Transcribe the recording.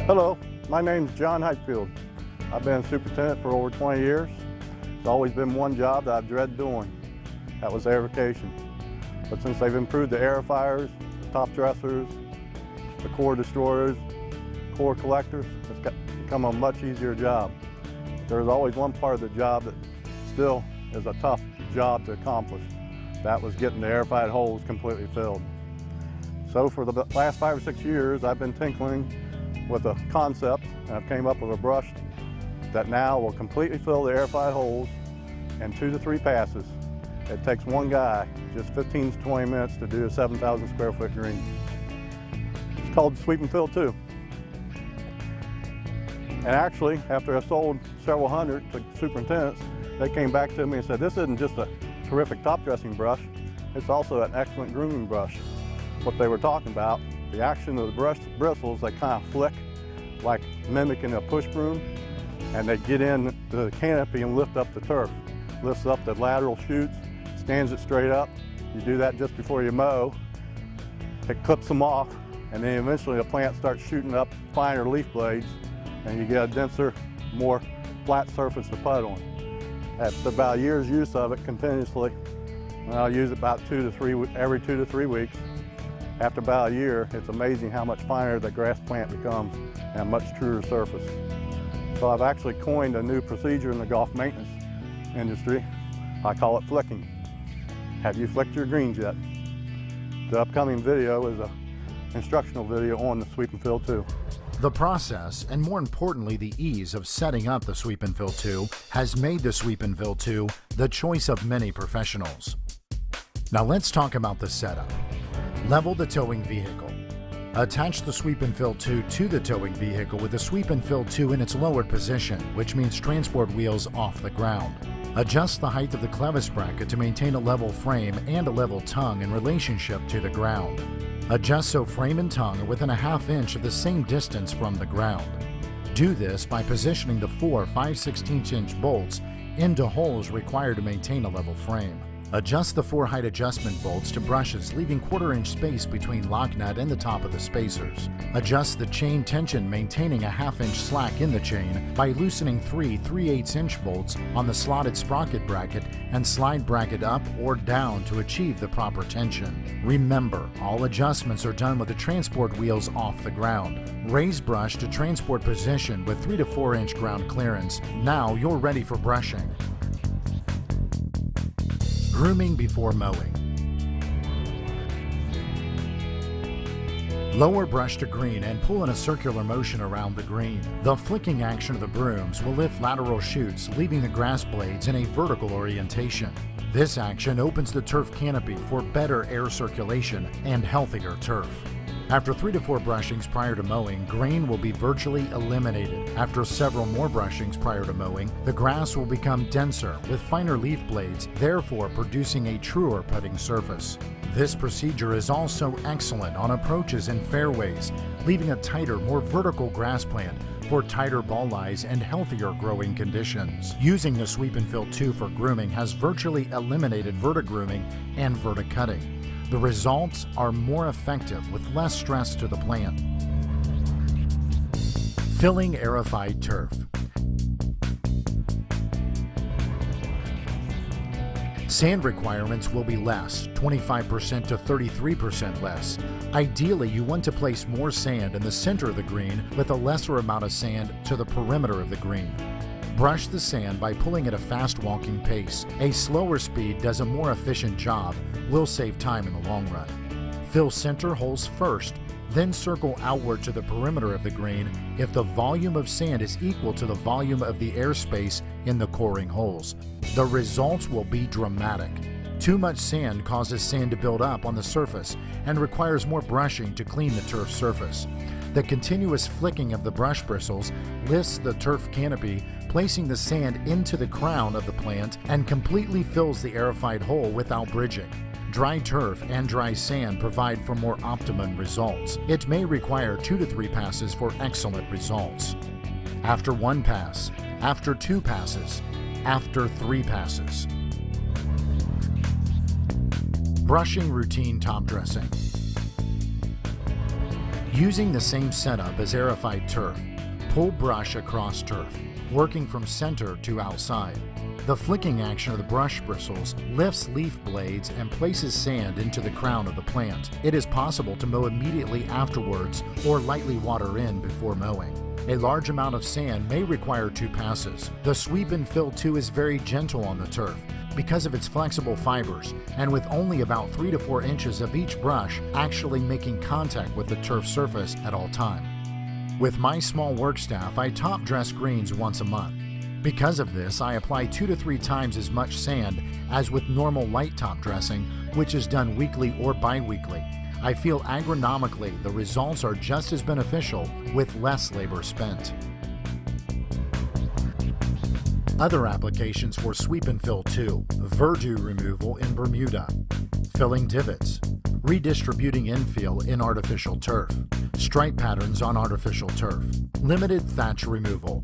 Hello, my name's John Heitfield. I've been a superintendent for over 20 years. There's always been one job that I've dreaded doing. That was aerification. But since they've improved the aerifiers, the top dressers, the core destroyers, core collectors, it's become a much easier job. There's always one part of the job that still is a tough job to accomplish. That was getting the aerified holes completely filled. So for the last 5 or 6 years, I've been tinkering with a concept, and I've came up with a brush that now will completely fill the aerified holes in 2 to 3 passes. It takes one guy just 15 to 20 minutes to do a 7,000 square foot green. It's called Sweep and Fill 2. And actually, after I sold several hundred to superintendents, they came back to me and said, this isn't just a terrific top dressing brush, it's also an excellent grooming brush. What they were talking about, the action of the brush bristles, they kind of flick like mimicking a push broom, and they get in the canopy and lift up the turf. Lifts up the lateral shoots, stands it straight up. You do that just before you mow. It clips them off, and then eventually the plant starts shooting up finer leaf blades, and you get a denser, more flat surface to put on. After about a year's use of it continuously, and I'll use it about every 2 to 3 weeks. After about a year, it's amazing how much finer the grass plant becomes and a much truer surface. So I've actually coined a new procedure in the golf maintenance industry. I call it flicking. Have you flicked your greens yet? The upcoming video is an instructional video on the Sweep and Fill 2. The process, and more importantly the ease of setting up the Sweep and Fill 2, has made the Sweep and Fill 2 the choice of many professionals. Now let's talk about the setup. Level the towing vehicle. Attach the Sweep and Fill 2 to the towing vehicle with the Sweep and Fill 2 in its lowered position, which means transport wheels off the ground. Adjust the height of the clevis bracket to maintain a level frame and a level tongue in relationship to the ground. Adjust so frame and tongue are within a ½ inch of the same distance from the ground. Do this by positioning the 4 5/16" bolts into holes required to maintain a level frame. Adjust the 4 height adjustment bolts to brushes, leaving 1/4 inch space between lock nut and the top of the spacers. Adjust the chain tension, maintaining a ½ inch slack in the chain by loosening 3 3/8" bolts on the slotted sprocket bracket and slide bracket up or down to achieve the proper tension. Remember, all adjustments are done with the transport wheels off the ground. Raise brush to transport position with 3 to 4 inch ground clearance. Now you're ready for brushing. Grooming before mowing. Lower brush to green and pull in a circular motion around the green. The flicking action of the brooms will lift lateral shoots, leaving the grass blades in a vertical orientation. This action opens the turf canopy for better air circulation and healthier turf. After 3 to 4 brushings prior to mowing, grain will be virtually eliminated. After several more brushings prior to mowing, the grass will become denser with finer leaf blades, therefore producing a truer putting surface. This procedure is also excellent on approaches and fairways, leaving a tighter, more vertical grass plant for tighter ball lies and healthier growing conditions. Using the Sweep and Fill 2 for grooming has virtually eliminated vertigrooming and verticutting. The results are more effective with less stress to the plant. Filling aerified turf. Sand requirements will be less, 25% to 33% less. Ideally, you want to place more sand in the center of the green with a lesser amount of sand to the perimeter of the green. Brush the sand by pulling at a fast walking pace. A slower speed does a more efficient job, will save time in the long run. Fill center holes first, then circle outward to the perimeter of the green if the volume of sand is equal to the volume of the airspace in the coring holes. The results will be dramatic. Too much sand causes sand to build up on the surface and requires more brushing to clean the turf surface. The continuous flicking of the brush bristles lifts the turf canopy, placing the sand into the crown of the plant and completely fills the aerified hole without bridging. Dry turf and dry sand provide for more optimum results. It may require 2 to 3 passes for excellent results. After 1 pass, after 2 passes, after 3 passes. Brushing routine top dressing. Using the same setup as aerified turf, pull brush across turf, working from center to outside. The flicking action of the brush bristles lifts leaf blades and places sand into the crown of the plant. It is possible to mow immediately afterwards or lightly water in before mowing. A large amount of sand may require 2 passes. The Sweep and Fill 2 is very gentle on the turf because of its flexible fibers, and with only about 3 to 4 inches of each brush actually making contact with the turf surface at all time. With my small work staff, I top dress greens once a month. Because of this, I apply 2 to 3 times as much sand as with normal light top dressing, which is done weekly or bi-weekly. I feel agronomically the results are just as beneficial with less labor spent. Other applications for Sweep and Fill 2: verdure removal in Bermuda, filling divots, redistributing infill in artificial turf, stripe patterns on artificial turf, limited thatch removal,